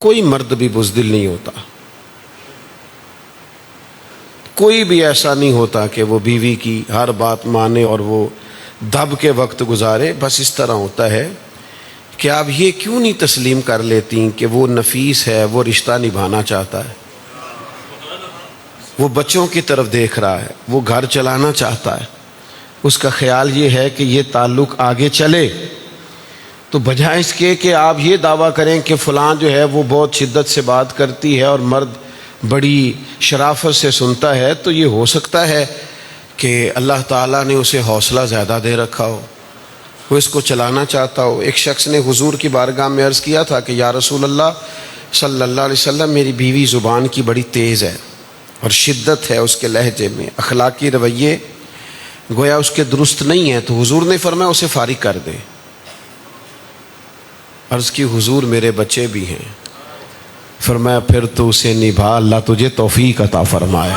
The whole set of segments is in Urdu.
کوئی مرد بھی بزدل نہیں ہوتا، کوئی بھی ایسا نہیں ہوتا کہ وہ بیوی کی ہر بات مانے اور وہ دب کے وقت گزارے۔ بس اس طرح ہوتا ہے کہ آپ یہ کیوں نہیں تسلیم کر لیتی کہ وہ نفیس ہے، وہ رشتہ نبھانا چاہتا ہے، وہ بچوں کی طرف دیکھ رہا ہے، وہ گھر چلانا چاہتا ہے، اس کا خیال یہ ہے کہ یہ تعلق آگے چلے، تو بجائے اس کے کہ آپ یہ دعویٰ کریں کہ فلاں جو ہے وہ بہت شدت سے بات کرتی ہے اور مرد بڑی شرافت سے سنتا ہے، تو یہ ہو سکتا ہے کہ اللہ تعالیٰ نے اسے حوصلہ زیادہ دے رکھا ہو، وہ اس کو چلانا چاہتا ہو۔ ایک شخص نے حضور کی بارگاہ میں عرض کیا تھا کہ یا رسول اللہ صلی اللہ علیہ وسلم، میری بیوی زبان کی بڑی تیز ہے اور شدت ہے اس کے لہجے میں، اخلاقی رویے گویا اس کے درست نہیں ہے، تو حضور نے فرمایا اسے فارغ کر دے۔ عرض کی حضور میرے بچے بھی ہیں، فرمایا پھر تو اسے نبھا، اللہ تجھے توفیق عطا فرمائے،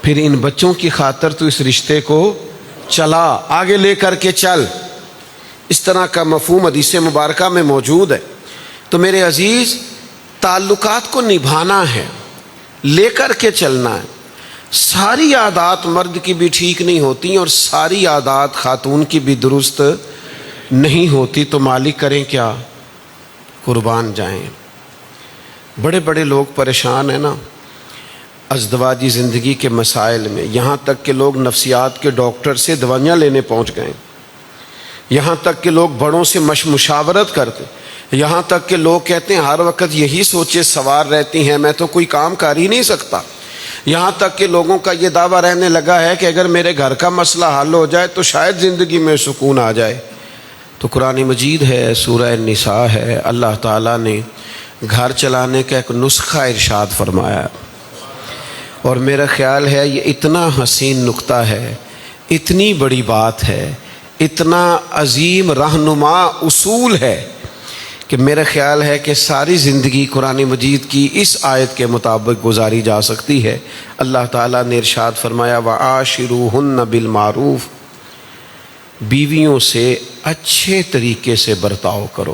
پھر ان بچوں کی خاطر تو اس رشتے کو چلا، آگے لے کر کے چل۔ اس طرح کا مفہوم حدیث مبارکہ میں موجود ہے۔ تو میرے عزیز، تعلقات کو نبھانا ہے، لے کر کے چلنا ہے۔ ساری عادات مرد کی بھی ٹھیک نہیں ہوتی اور ساری عادات خاتون کی بھی درست نہیں ہوتی، تو مالک کریں کیا؟ قربان جائیں۔ بڑے بڑے لوگ پریشان ہیں نا ازدواجی زندگی کے مسائل میں، یہاں تک کہ لوگ نفسیات کے ڈاکٹر سے دوائیاں لینے پہنچ گئے، یہاں تک کہ لوگ بڑوں سے مشاورت کرتے، یہاں تک کہ لوگ کہتے ہیں ہر وقت یہی سوچے سوار رہتی ہیں، میں تو کوئی کام کر ہی نہیں سکتا، یہاں تک کہ لوگوں کا یہ دعویٰ رہنے لگا ہے کہ اگر میرے گھر کا مسئلہ حل ہو جائے تو شاید زندگی میں سکون آ جائے۔ تو قرآن مجید ہے، سورہ النساء ہے، اللہ تعالیٰ نے گھر چلانے کا ایک نسخہ ارشاد فرمایا، اور میرا خیال ہے یہ اتنا حسین نقطہ ہے، اتنی بڑی بات ہے، اتنا عظیم رہنما اصول ہے کہ میرا خیال ہے کہ ساری زندگی قرآن مجید کی اس آیت کے مطابق گزاری جا سکتی ہے۔ اللہ تعالیٰ نے ارشاد فرمایا وَعَاشِرُوهُنَّ بِالْمَعْرُوفِ، بیویوں سے اچھے طریقے سے برتاؤ کرو۔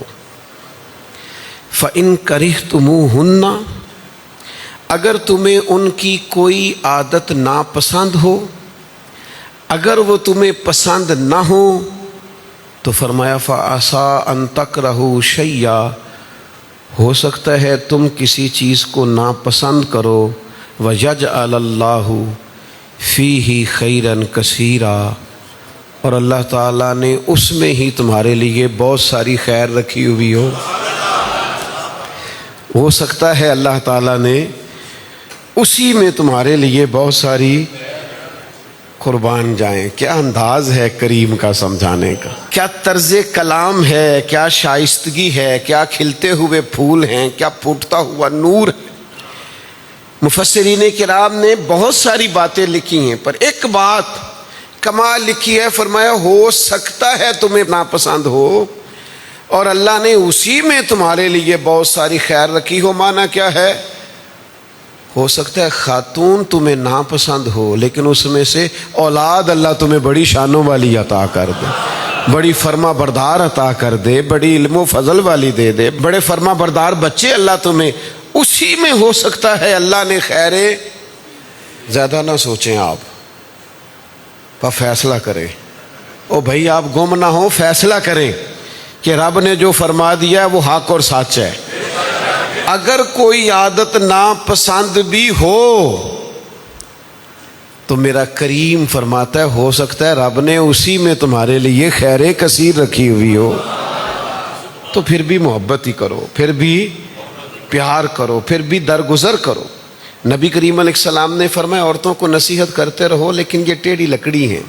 فَإِن كَرِهْتُمُوهُنَّ، اگر تمہیں ان کی کوئی عادت ناپسند ہو، اگر وہ تمہیں پسند نہ ہو، تو فرمایا فَعَسَىٰ أَن تَكْرَهُوا شَيْئًا، ہو سکتا ہے تم کسی چیز کو ناپسند کرو، وَيَجْعَلَ اللَّهُ فِيهِ خَيْرًا كَثِيرًا، اور اللہ تعالیٰ نے اس میں ہی تمہارے لیے بہت ساری خیر رکھی ہوئی ہو سکتا ہے اللہ تعالیٰ نے اسی میں تمہارے لیے بہت ساری، قربان جائیں کیا انداز ہے کریم کا سمجھانے کا، کیا طرز کلام ہے، کیا شائستگی ہے، کیا کھلتے ہوئے پھول ہیں، کیا پھوٹتا ہوا نور ہے۔ مفسرین کرام نے بہت ساری باتیں لکھی ہیں، پر ایک بات کمال لکھی ہے، فرمایا ہو سکتا ہے تمہیں ناپسند ہو اور اللہ نے اسی میں تمہارے لیے بہت ساری خیر رکھی ہو۔ معنی کیا ہے؟ ہو سکتا ہے خاتون تمہیں ناپسند ہو لیکن اس میں سے اولاد اللہ تمہیں بڑی شانوں والی عطا کر دے، بڑی فرما بردار عطا کر دے، بڑی علم و فضل والی دے دے، بڑے فرما بردار بچے اللہ تمہیں، اسی میں ہو سکتا ہے اللہ نے خیریں۔ زیادہ نہ سوچیں، آپ فیصلہ کریں، او بھائی آپ گم نہ ہو، فیصلہ کریں کہ رب نے جو فرما دیا ہے وہ حق اور سچ ہے۔ اگر کوئی عادت ناپسند بھی ہو تو میرا کریم فرماتا ہے ہو سکتا ہے رب نے اسی میں تمہارے لیے خیر کثیر رکھی ہوئی ہو، تو پھر بھی محبت ہی کرو، پھر بھی پیار کرو، پھر بھی درگزر کرو۔ نبی کریم علیہ السلام نے فرمایا عورتوں کو نصیحت کرتے رہو لیکن یہ ٹیڑھی لکڑی ہیں،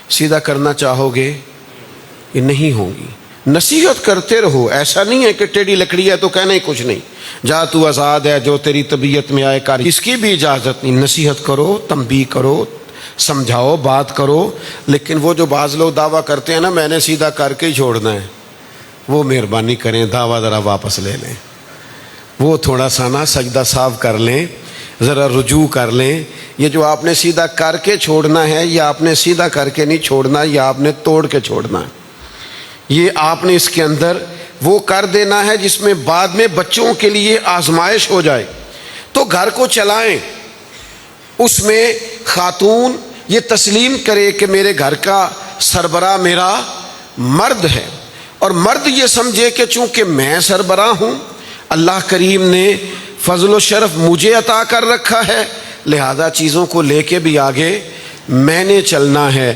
سیدھا کرنا چاہو گے یہ نہیں ہوں گی، نصیحت کرتے رہو، ایسا نہیں ہے کہ ٹیڑھی لکڑی ہے تو کہنا ہی کچھ نہیں، جا تو آزاد ہے، جو تیری طبیعت میں آئے کر، اس کی بھی اجازت نہیں۔ نصیحت کرو، تنبیہ کرو، سمجھاؤ، بات کرو، لیکن وہ جو بعض لوگ دعویٰ کرتے ہیں نا میں نے سیدھا کر کے ہی چھوڑنا ہے، وہ مہربانی کریں دعویٰ ذرا واپس لے لیں، وہ تھوڑا سا نا سجدہ صاف کر لیں، ذرا رجوع کر لیں۔ یہ جو آپ نے سیدھا کر کے چھوڑنا ہے یا آپ نے سیدھا کر کے نہیں چھوڑنا، یا آپ نے توڑ کے چھوڑنا ہے، یہ آپ نے اس کے اندر وہ کر دینا ہے جس میں بعد میں بچوں کے لیے آزمائش ہو جائے. تو گھر کو چلائیں، اس میں خاتون یہ تسلیم کرے کہ میرے گھر کا سربراہ میرا مرد ہے، اور مرد یہ سمجھے کہ چونکہ میں سربراہ ہوں، اللہ کریم نے فضل و شرف مجھے عطا کر رکھا ہے، لہذا چیزوں کو لے کے بھی آگے میں نے چلنا ہے.